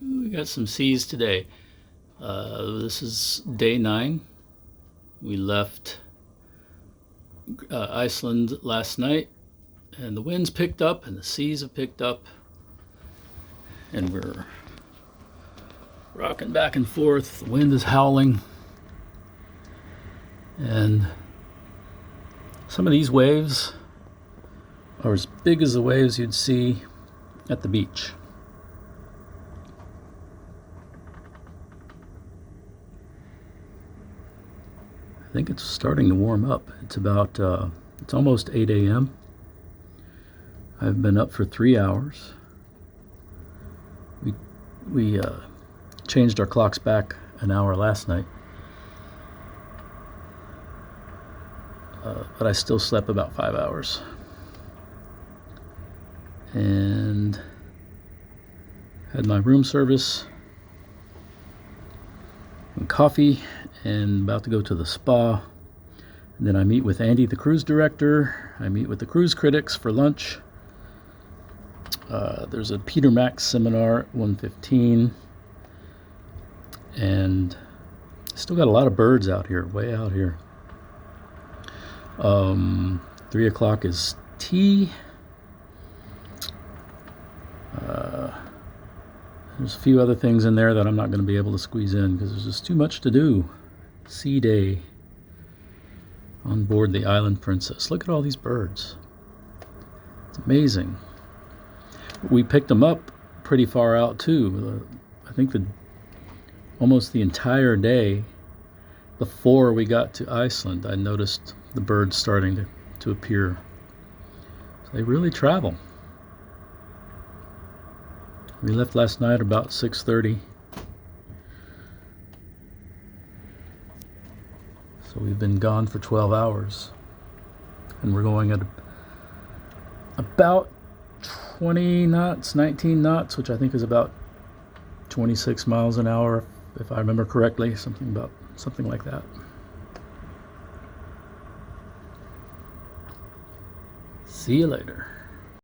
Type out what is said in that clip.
We got some seas today. This is day 9. We left Iceland last night, and the winds picked up and the seas have picked up, and we're rocking back and forth. The wind is howling, and some of these waves are as big as the waves you'd see at the beach. I think it's starting to warm up. It's almost 8 a.m. I've been up for 3 hours. We changed our clocks back an hour last night, but I still slept about 5 hours. And had my room service and coffee, and about to go to the spa. And then I meet with Andy, the cruise director. I meet with the cruise critics for lunch. There's a Peter Max seminar at 1:15, and still got a lot of birds out here, way out here. 3 o'clock is tea. There's a few other things in there that I'm not going to be able to squeeze in because there's just too much to do. Sea day on board the Island Princess. Look at all these birds. It's amazing. We picked them up pretty far out too. I think almost the entire day before we got to Iceland, I noticed the birds starting to appear. So they really travel. We left last night about 6:30. So we've been gone for 12 hours. And we're going at about 20 knots, 19 knots, which I think is about 26 miles an hour, if I remember correctly, something like that. See you later.